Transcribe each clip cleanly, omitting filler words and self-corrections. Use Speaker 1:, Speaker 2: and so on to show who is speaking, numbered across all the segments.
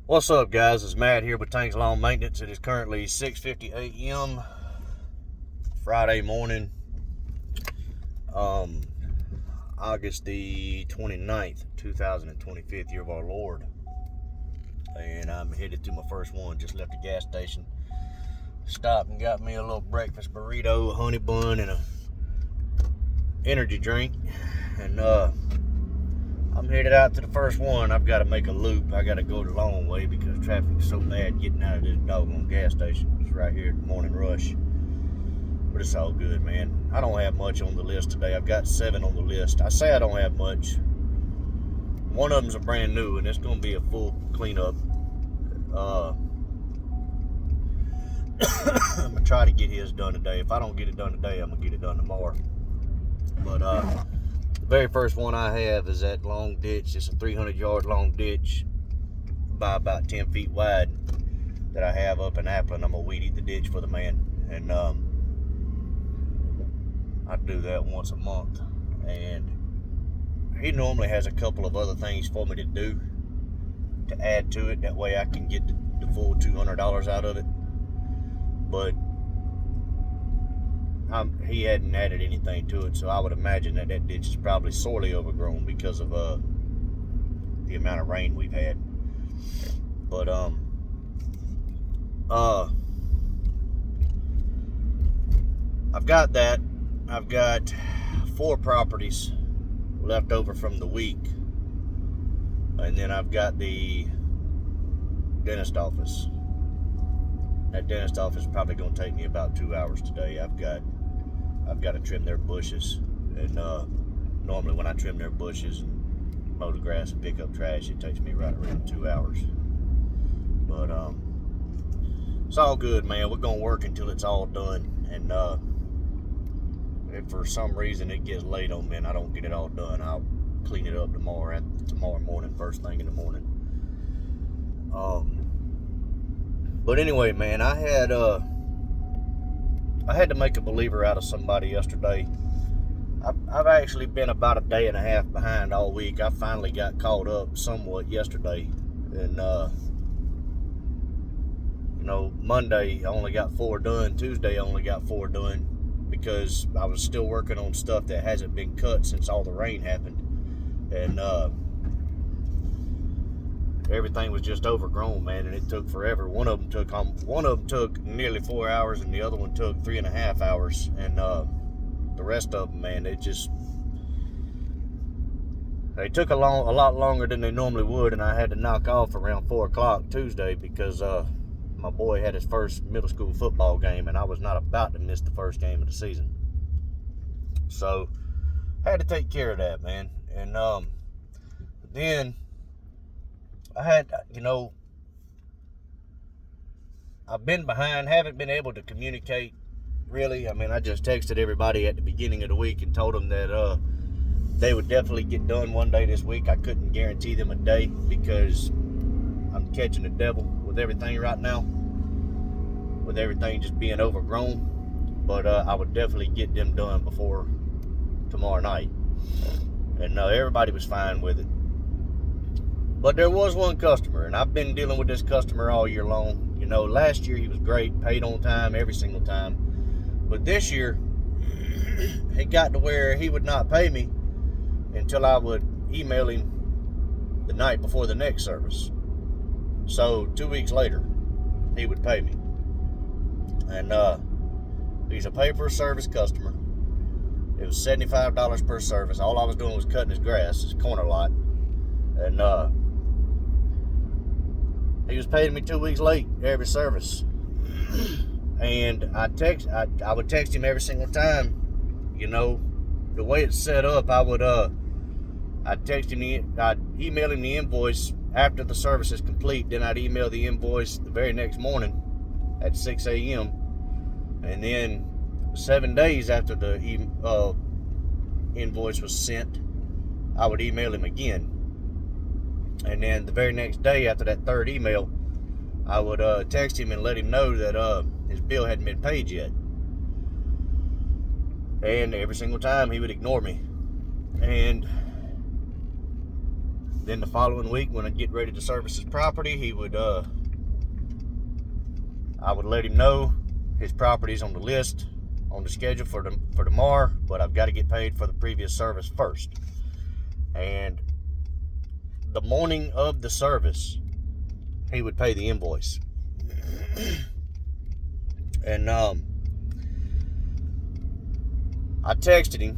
Speaker 1: What's up, guys? It's Matt here with Tanks Lawn Maintenance. It is currently 6:50 a.m. Friday morning, um, August the 29th, 2025th year of our Lord. And I'm headed to my first one. Just left the gas station. Stopped and got me a little breakfast burrito, a honey bun, and a energy drink. And I'm headed out to the first one. I've got to make a loop. I got to go the long way because traffic's so bad getting out of this doggone gas station. It's right here at the morning rush. But it's all good, man. I don't have much on the list today. I've got 7 on the list. I say I don't have much. One of them's a brand new, and it's going to be a full cleanup. I'm going to try to get his done today. If I don't get it done today, I'm going to get it done tomorrow. But the very first one I have is that long ditch. It's a 300-yard long ditch by about 10 feet wide that I have up in Appling. I'm going to weed eat the ditch for the man. And I do that once a month. And he normally has a couple of other things for me to do to add to it. That way I can get the full $200 out of it. But he hadn't added anything to it, so I would imagine that ditch is probably sorely overgrown because of the amount of rain we've had. But I've got that. I've got 4 properties left over from the week, and then I've got the dentist office. That dentist office is probably going to take me about 2 hours today. I've got to trim their bushes, and normally when I trim their bushes and mow the grass and pick up trash, it takes me right around 2 hours. But it's all good, man. We're gonna work until it's all done, and if for some reason it gets late on me and I don't get it all done, I'll clean it up tomorrow morning, first thing in the morning. But anyway, man, I had to make a believer out of somebody yesterday. I've actually been about a day and a half behind all week. I finally got caught up somewhat yesterday, and Monday I only got 4 done. Tuesday I only got 4 done because I was still working on stuff that hasn't been cut since all the rain happened, and everything was just overgrown, man, and it took forever. One of them took nearly 4 hours, and the other one took 3.5 hours, and the rest of them, man, they took a lot longer than they normally would, and I had to knock off around 4 o'clock Tuesday because my boy had his first middle school football game, and I was not about to miss the first game of the season. So I had to take care of that, man. And then I had, I've been behind, haven't been able to communicate, really. I mean, I just texted everybody at the beginning of the week and told them that they would definitely get done one day this week. I couldn't guarantee them a day because I'm catching the devil with everything right now, with everything just being overgrown. But I would definitely get them done before tomorrow night. And everybody was fine with it. But there was one customer, and I've been dealing with this customer all year long. Last year he was great, paid on time every single time. But this year, it got to where he would not pay me until I would email him the night before the next service. So 2 weeks later, he would pay me. And he's a pay-per-service customer. It was $75 per service. All I was doing was cutting his grass, his corner lot. And he was paying me 2 weeks late every service. And I would text him every single time. The way it's set up, I'd text him, I'd email him the invoice after the service is complete. Then I'd email the invoice the very next morning at 6 a.m. And then 7 days after the invoice was sent, I would email him again. And then the very next day after that third email, I would text him and let him know that his bill hadn't been paid yet. And every single time he would ignore me. And Then the following week, when I get ready to service his property, I would let him know his property's on the list, on the schedule for tomorrow, but I've got to get paid for the previous service first. And the morning of the service, he would pay the invoice. And I texted him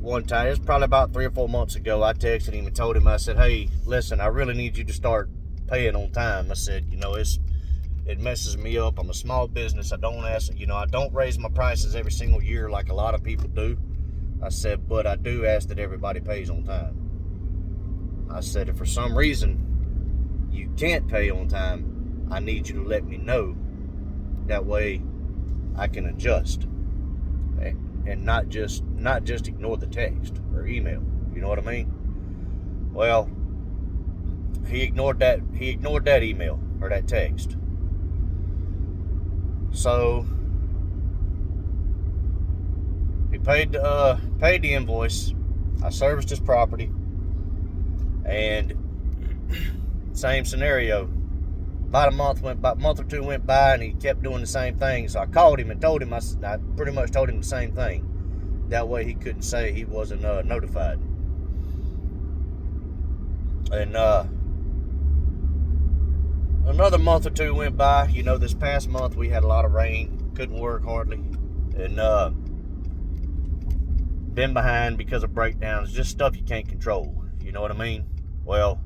Speaker 1: one time. It was probably about 3 or 4 months ago. I texted him and told him, I said, hey, listen, I really need you to start paying on time. I said, it messes me up. I'm a small business. I don't raise my prices every single year like a lot of people do. I said, but I do ask that everybody pays on time. I said, if for some reason you can't pay on time, I need you to let me know. That way I can adjust and not just ignore the text or email. You know what I mean? Well, he ignored that email or that text. So he paid the invoice. I serviced his property, and same scenario. About a month or two went by, and he kept doing the same thing. So I called him and told him, I pretty much told him the same thing. That way he couldn't say he wasn't notified. And another month or two went by. This past month we had a lot of rain, couldn't work hardly, and been behind because of breakdowns, just stuff you can't control. You know what I mean? Well,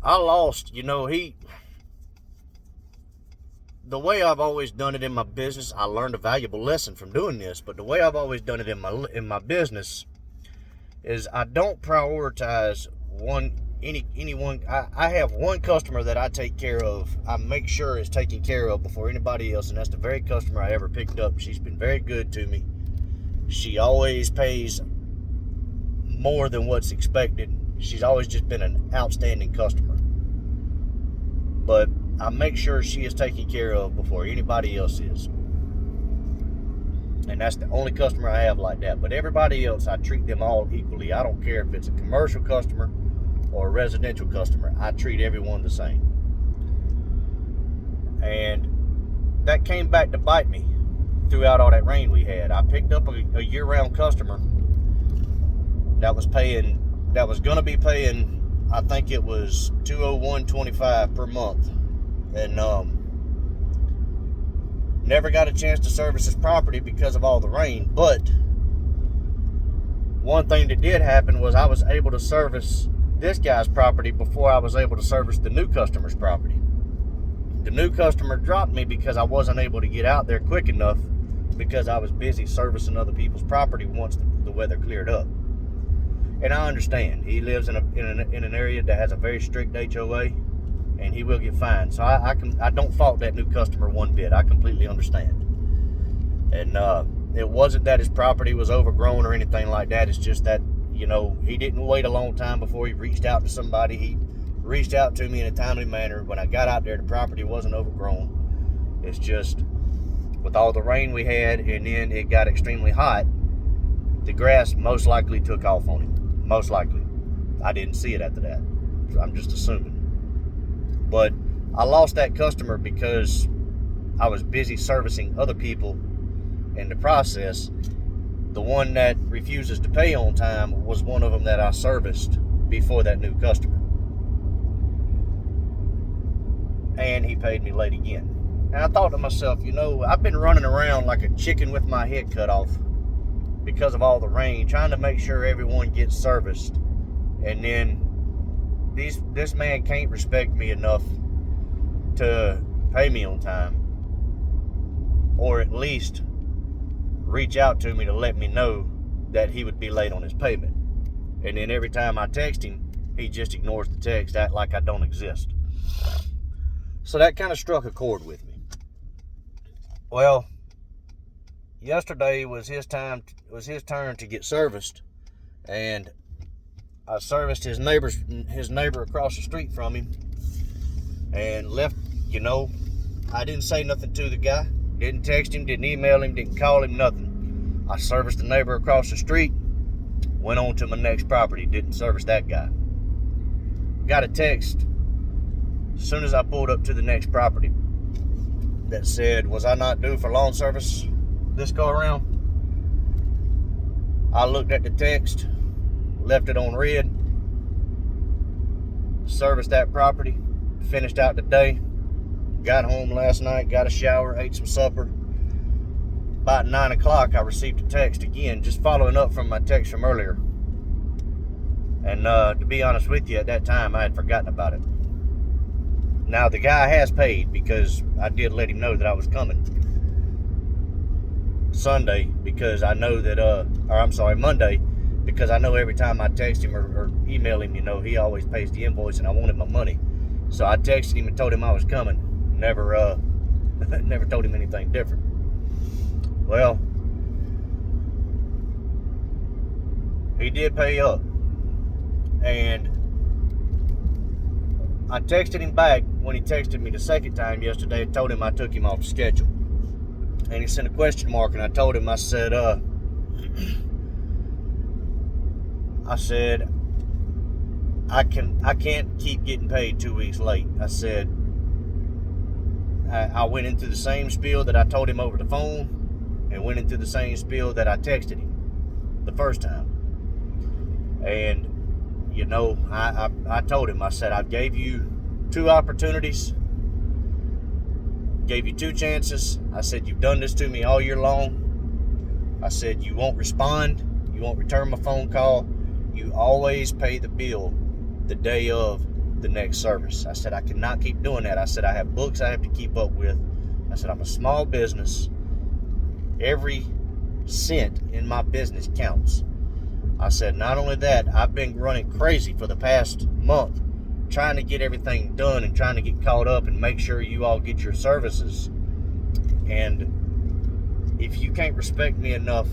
Speaker 1: I lost, the way I've always done it in my business, I learned a valuable lesson from doing this, but the way I've always done it in my business is I don't prioritize anyone. I have one customer that I take care of. I make sure it's taken care of before anybody else, and that's the very customer I ever picked up. She's been very good to me. She always pays more than what's expected. She's always just been an outstanding customer. But I make sure she is taken care of before anybody else is. And that's the only customer I have like that. But everybody else, I treat them all equally. I don't care if it's a commercial customer or a residential customer. I treat everyone the same. And that came back to bite me throughout all that rain we had. I picked up a year-round customer that was going to be paying, I think it was $201.25 per month, and never got a chance to service his property because of all the rain. But one thing that did happen was I was able to service this guy's property before I was able to service the new customer's property. The new customer dropped me because I wasn't able to get out there quick enough because I was busy servicing other people's property once the weather cleared up. And I understand. He lives in an area that has a very strict HOA, and he will get fined. So I don't fault that new customer one bit. I completely understand. And it wasn't that his property was overgrown or anything like that. It's just that, he didn't wait a long time before he reached out to somebody. He reached out to me in a timely manner. When I got out there, the property wasn't overgrown. It's just with all the rain we had, and then it got extremely hot, the grass most likely took off on him. Most likely. I didn't see it after that. I'm just assuming. But I lost that customer because I was busy servicing other people. In the process, the one that refuses to pay on time was one of them that I serviced before that new customer. And he paid me late again. And I thought to myself, I've been running around like a chicken with my head cut off because of all the rain, trying to make sure everyone gets serviced. And then this man can't respect me enough to pay me on time, or at least reach out to me to let me know that he would be late on his payment. And then every time I text him, he just ignores the text, act like I don't exist. So that kind of struck a chord with me. Well, yesterday was his turn to get serviced, and I serviced his neighbor across the street from him, and left. I didn't say nothing to the guy, didn't text him, didn't email him, didn't call him, nothing. I serviced the neighbor across the street, Went on to my next property. Didn't service that guy. Got a text as soon as I pulled up to the next property that said, was I not due for lawn service this go around? I looked at the text, left it on red, serviced that property, finished out the day, got home last night, got a shower, ate some supper. About 9 o'clock, I received a text again, just following up from my text from earlier. And to be honest with you, at that time, I had forgotten about it. Now, the guy has paid because I did let him know that I was coming Sunday, because I know that, Monday, because I know every time I text him or email him, he always pays the invoice, and I wanted my money. So I texted him and told him I was coming. Never told him anything different. Well, he did pay up. And I texted him back when he texted me the second time yesterday and told him I took him off the schedule. And he sent a question mark, and I told him, I said, I can't keep getting paid 2 weeks late. I said, I went into the same spiel that I told him over the phone, and went into the same spiel that I texted him the first time. And, I told him, I said, I gave you 2 opportunities, gave you 2 chances. I said, you've done this to me all year long. I said, you won't respond. You won't return my phone call. You always pay the bill the day of the next service. I said, I cannot keep doing that. I said, I have books I have to keep up with. I said, I'm a small business. Every cent in my business counts. I said, not only that, I've been running crazy for the past month, trying to get everything done and trying to get caught up and make sure you all get your services. And if you can't respect me enough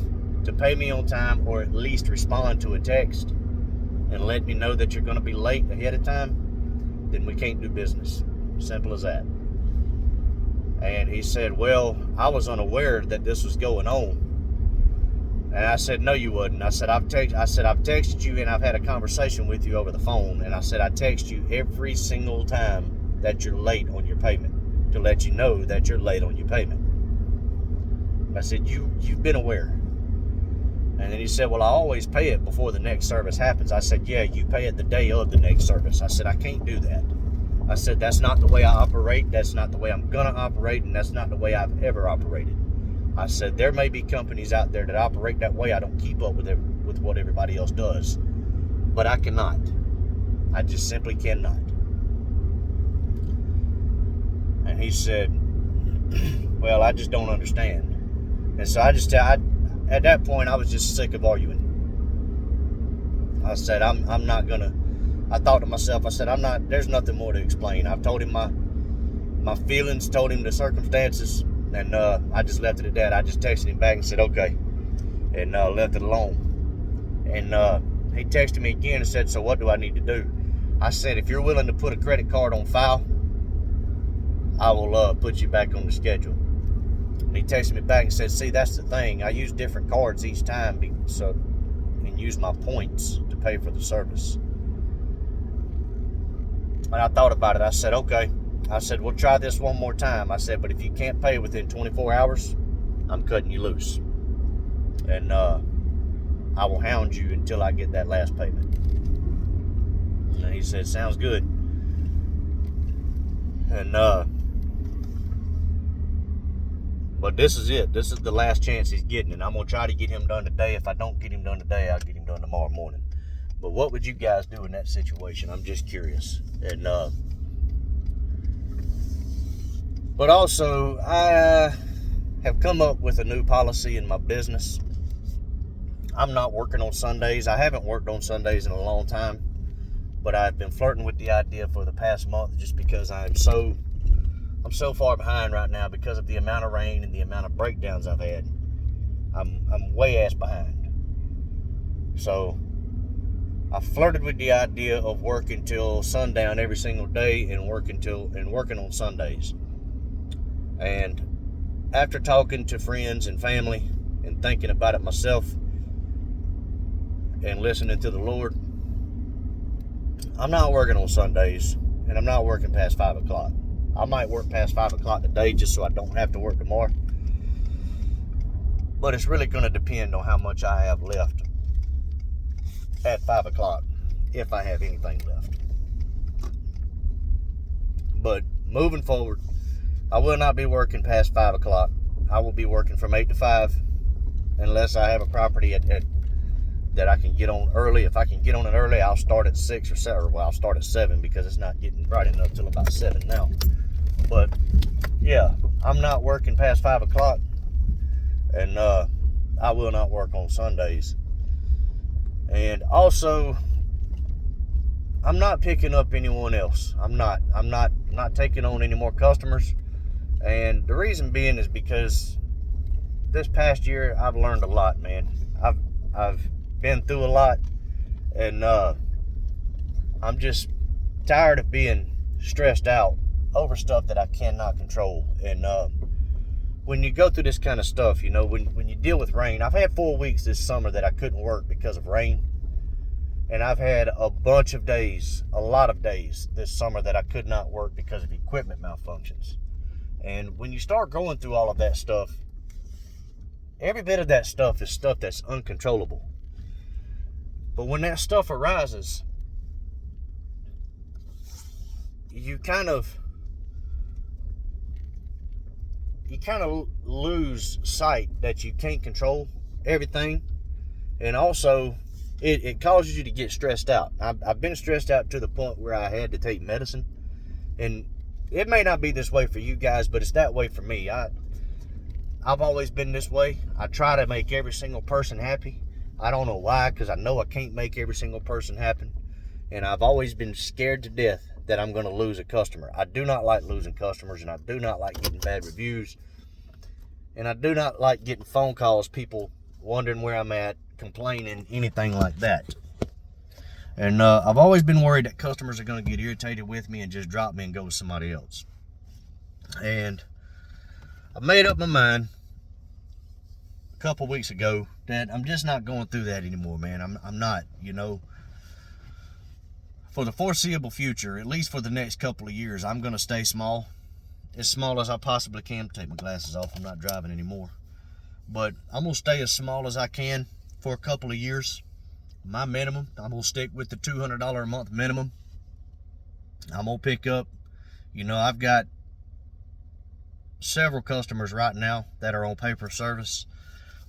Speaker 1: to pay me on time, or at least respond to a text and let me know that you're going to be late ahead of time, then we can't do business. Simple as that. And he said, well, I was unaware that this was going on. And I said, no, you wouldn't. I said, I've texted you, and I've had a conversation with you over the phone. And I said, I text you every single time that you're late on your payment, to let you know that you're late on your payment. I said, you've been aware. And then he said, well, I always pay it before the next service happens. I said, yeah, you pay it the day of the next service. I said, I can't do that. I said, that's not the way I operate. That's not the way I'm going to operate. And that's not the way I've ever operated. I said, there may be companies out there that operate that way. I don't keep up with what everybody else does. But I cannot. I just simply cannot. And he said, well, I just don't understand. And so at that point, I was just sick of arguing. I said, I'm not going to. I thought to myself, I said, there's nothing more to explain. I've told him my feelings, told him the circumstances. And I just left it at that. I just texted him back and said, okay. And left it alone. And he texted me again and said, so what do I need to do? I said, if you're willing to put a credit card on file, I will put you back on the schedule. And he texted me back and said, see, that's the thing. I use different cards each time and use my points to pay for the service. And I thought about it. I said, okay. I said, we'll try this one more time. I said, but if you can't pay within 24 hours, I'm cutting you loose. And I will hound you until I get that last payment. And he said, sounds good. And but this is it. This is the last chance he's getting. And I'm going to try to get him done today. If I don't get him done today, I'll get him done tomorrow morning. But what would you guys do in that situation? I'm just curious. And but also, I have come up with a new policy in my business. I'm not working on Sundays. I haven't worked on Sundays in a long time, but I've been flirting with the idea for the past month, just because I'm so far behind right now because of the amount of rain and the amount of breakdowns I've had. I'm way ass behind. So I flirted with the idea of working till sundown every single day and working on Sundays. And after talking to friends and family and thinking about it myself, and listening to the Lord, I'm not working on Sundays, and I'm not working past 5 o'clock. I might work past 5 o'clock today just so I don't have to work tomorrow. But it's really going to depend on how much I have left at 5 o'clock, if I have anything left. But moving forward, I will not be working past 5 o'clock. I will be working from 8 to 5, unless I have a property that I can get on early. If I can get on it early, I'll start at 6 or 7. Well, I'll start at 7 because it's not getting bright enough till about 7 now. But yeah, I'm not working past 5 o'clock, and I will not work on Sundays. And also, I'm not picking up anyone else. I'm not taking on any more customers. And the reason being is because this past year I've learned a lot, man. I've been through a lot, and I'm just tired of being stressed out over stuff that I cannot control. And when you go through this kind of stuff, you know, when you deal with rain, I've had 4 weeks this summer that I couldn't work because of rain. And I've had a bunch of days, a lot of days this summer that I could not work because of equipment malfunctions. And when you start going through all of that stuff, every bit of that stuff is stuff that's uncontrollable. But when that stuff arises, you kind of lose sight that you can't control everything. And also, it causes you to get stressed out. I've been stressed out to the point where I had to take medicine. And it may not be this way for you guys, but it's that way for me. I've always been this way. I try to make every single person happy. I don't know why, because I know I can't make every single person happen. And I've always been scared to death that I'm going to lose a customer. I do not like losing customers, and I do not like getting bad reviews. And I do not like getting phone calls, people wondering where I'm at, complaining, anything like that. And I've always been worried that customers are going to get irritated with me and just drop me and go with somebody else. And I made up my mind a couple weeks ago that I'm just not going through that anymore, man. I'm not, you know. For the foreseeable future, at least for the next couple of years, I'm going to stay small. As small as I possibly can. Take my glasses off. I'm not driving anymore. But I'm going to stay as small as I can for a couple of years. My minimum, I'm going to stick with the $200 a month minimum. I'm going to pick up, you know, I've got several customers right now that are on pay-per-service.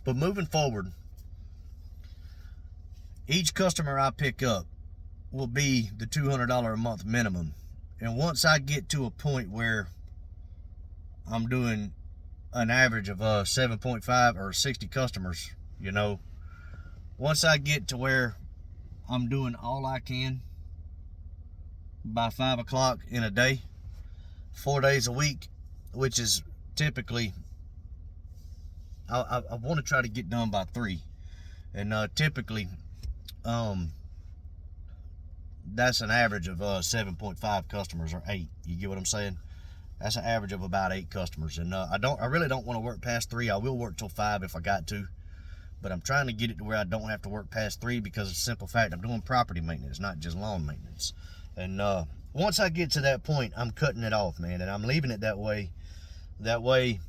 Speaker 1: But moving forward, each customer I pick up will be the $200 a month minimum. And once I get to a point where I'm doing an average of 7.5 or 60 customers, you know, once I get to where I'm doing all I can by 5 o'clock in a day, 4 days a week, which is typically, I want to try to get done by 3. And typically, that's an average of 7.5 customers, or 8. You get what I'm saying? That's an average of about 8 customers. And I really don't want to work past 3. I will work till 5 if I got to. But I'm trying to get it to where I don't have to work past 3, because of the simple fact I'm doing property maintenance, not just lawn maintenance. And once I get to that point, I'm cutting it off, man. And I'm leaving it that way. That way,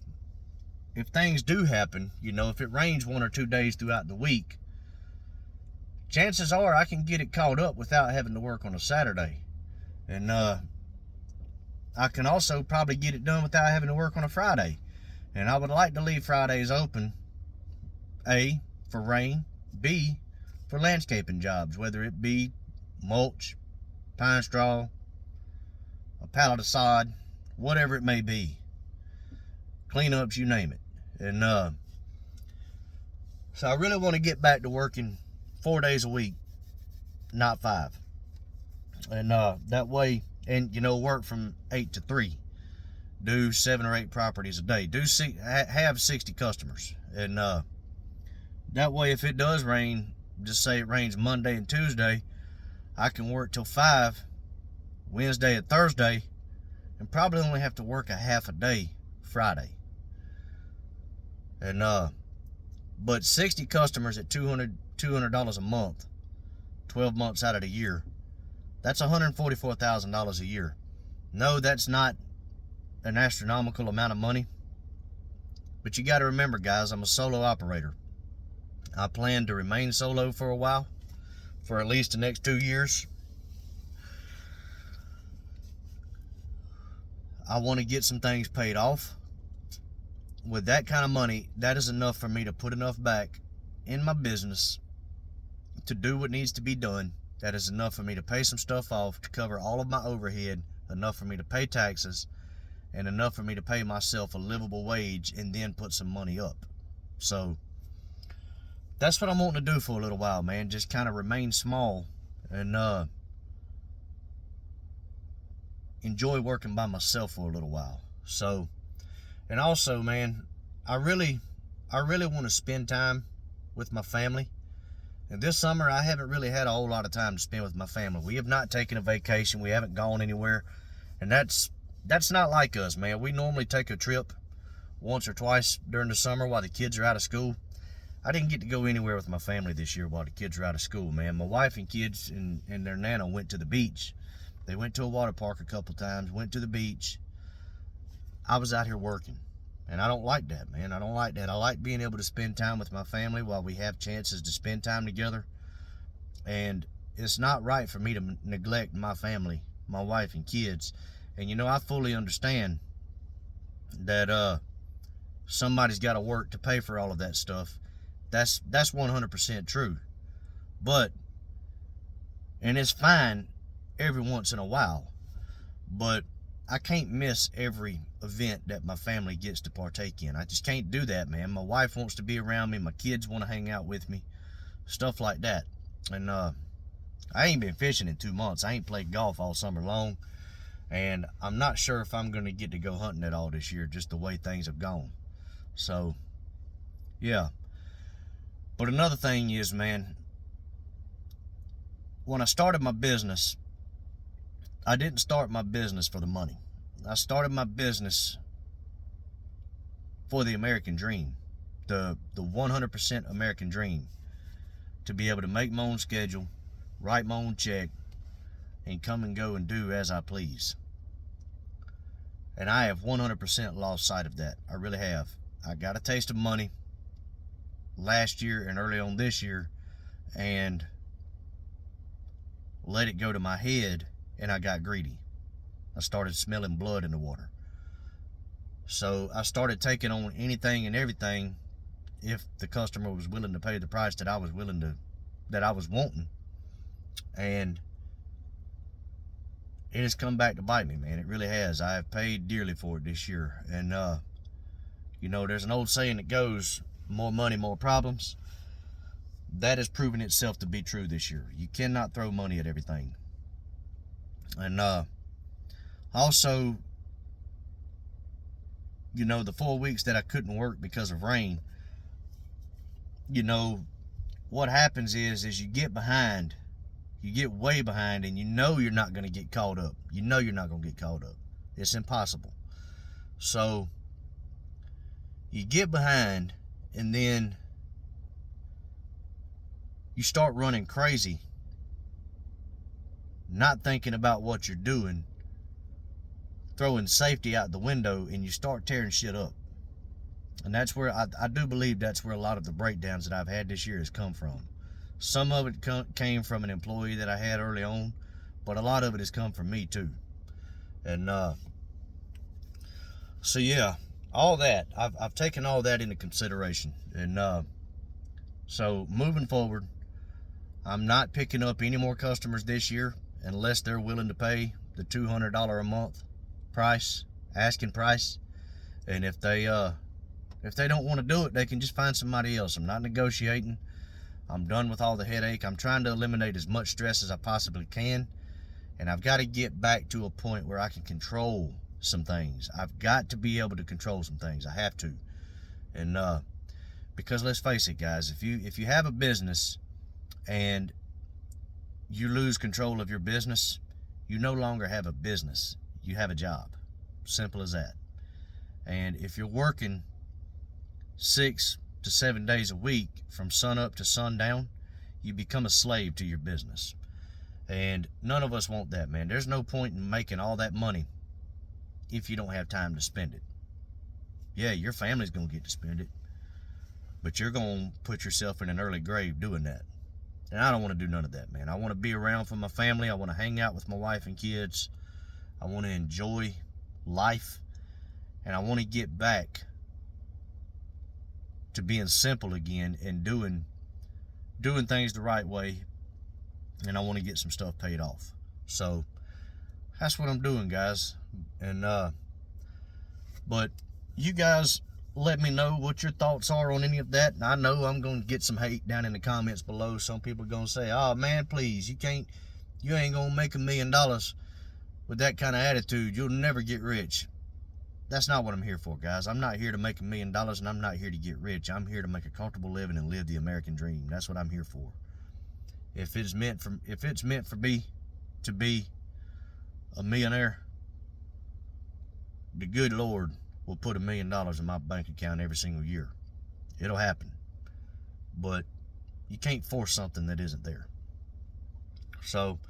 Speaker 1: if things do happen, you know, if it rains 1 or 2 days throughout the week, chances are I can get it caught up without having to work on a Saturday. And I can also probably get it done without having to work on a Friday. And I would like to leave Fridays open, A, for rain, B, for landscaping jobs, whether it be mulch, pine straw, a pallet of sod, whatever it may be. Cleanups, you name it. And so I really want to get back to working 4 days a week, not 5. And that way, and you know, work from 8 to 3. Do 7 or 8 properties a day. Have 60 customers. And that way, if it does rain, just say it rains Monday and Tuesday, I can work till 5 Wednesday and Thursday, and probably only have to work a half a day Friday. And but 60 customers at $200 a month 12 months out of the year, that's $144,000 a year. No, that's not an astronomical amount of money, but you got to remember, guys, I'm a solo operator. I plan to remain solo for a while, for at least the next 2 years. I want to get some things paid off. With that kind of money, that is enough for me to put enough back in my business to do what needs to be done. That is enough for me to pay some stuff off, to cover all of my overhead, enough for me to pay taxes, and enough for me to pay myself a livable wage and then put some money up. So that's what I'm wanting to do for a little while, man. Just kind of remain small and enjoy working by myself for a little while. So, and also, man, I really want to spend time with my family. And this summer, I haven't really had a whole lot of time to spend with my family. We have not taken a vacation. We haven't gone anywhere. And that's not like us, man. We normally take a trip once or twice during the summer while the kids are out of school. I didn't get to go anywhere with my family this year while the kids are out of school, man. My wife and kids and their nana went to the beach. They went to a water park a couple times, went to the beach. I was out here working. And I don't like that, man. I don't like that. I like being able to spend time with my family while we have chances to spend time together. And it's not right for me to neglect my family, my wife and kids. And, you know, I fully understand that somebody's got to work to pay for all of that stuff. That's 100% true. But, and it's fine every once in a while, but I can't miss every event that my family gets to partake in. I just can't do that, man. My wife wants to be around me. My kids want to hang out with me. Stuff like that. And I ain't been fishing in 2 months. I ain't played golf all summer long. And I'm not sure if I'm going to get to go hunting at all this year, just the way things have gone. So, yeah. But another thing is, man, when I started my business, I didn't start my business for the money. I started my business for the American dream, the 100% American dream, to be able to make my own schedule, write my own check, and come and go and do as I please. And I have 100% lost sight of that. I really have. I got a taste of money last year and early on this year and let it go to my head, and I got greedy. I started smelling blood in the water. So I started taking on anything and everything if the customer was willing to pay the price that I was wanting. And it has come back to bite me, man. It really has. I have paid dearly for it this year. And you know, there's an old saying that goes, more money, more problems. That has proven itself to be true this year. You cannot throw money at everything. And also, you know, the 4 weeks that I couldn't work because of rain, you know, what happens is you get behind, you get way behind, and you know you're not going to get caught up. You know you're not going to get caught up. It's impossible. So, you get behind, and then you start running crazy, not thinking about what you're doing, throwing safety out the window, and you start tearing shit up. And that's where I do believe that's where a lot of the breakdowns that I've had this year has come from. Some of it came from an employee that I had early on, but a lot of it has come from me too. And so yeah, all that I've taken all that into consideration. And so moving forward, I'm not picking up any more customers this year unless they're willing to pay the $200 a month price, asking price. And if they don't want to do it, they can just find somebody else. I'm not negotiating. I'm done with all the headache. I'm trying to eliminate as much stress as I possibly can. And I've got to get back to a point where I can control some things. I've got to be able to control some things. I have to. And because let's face it, guys, if you have a business and you lose control of your business, you no longer have a business. You have a job. Simple as that. And if you're working 6 to 7 days a week from sun up to sundown, You become a slave to your business. And none of us want that, man. There's no point in making all that money if you don't have time to spend it. Yeah, your family's going to get to spend it, but you're going to put yourself in an early grave doing that. And I don't want to do none of that, man. I want to be around for my family. I want to hang out with my wife and kids. I want to enjoy life. And I want to get back to being simple again and doing things the right way. And I want to get some stuff paid off. So that's what I'm doing, guys. And but you guys let me know what your thoughts are on any of that. And I know I'm going to get some hate down in the comments below. Some people are going to say, oh man, please, you ain't going to make $1 million with that kind of attitude. You'll never get rich. That's not what I'm here for, guys. I'm not here to make $1 million, and I'm not here to get rich. I'm here to make a comfortable living and live the American dream. That's what I'm here for. If it's meant for me to be a millionaire, the good Lord will put $1 million in my bank account every single year. It'll happen. But you can't force something that isn't there. So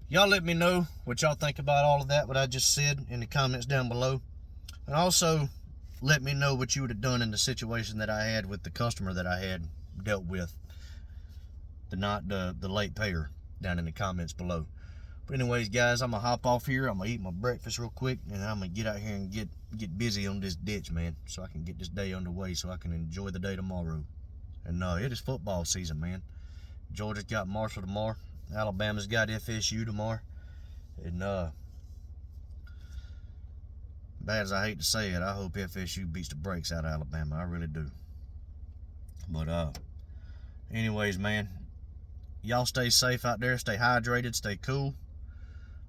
Speaker 1: y'all let me know what y'all think about all of that, what I just said, in the comments down below. And also let me know what you would have done in the situation that I had with the customer that I had dealt with, the late payer, down in the comments below. But anyways, guys, I'm gonna hop off here. I'm gonna eat my breakfast real quick, and I'm gonna get out here and get busy on this ditch, man, so I can get this day underway, so I can enjoy the day tomorrow. And it is football season, man. Georgia's got Marshall tomorrow. Alabama's got FSU tomorrow. And bad as I hate to say it, I hope FSU beats the brakes out of Alabama. I really do. But anyways, man, y'all stay safe out there. Stay hydrated. Stay cool.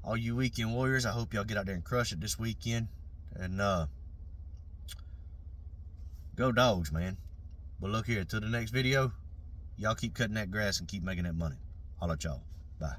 Speaker 1: All you weekend warriors, I hope y'all get out there and crush it this weekend. And go Dogs, man. But look here, till the next video, y'all keep cutting that grass and keep making that money. Holla at y'all. Bye.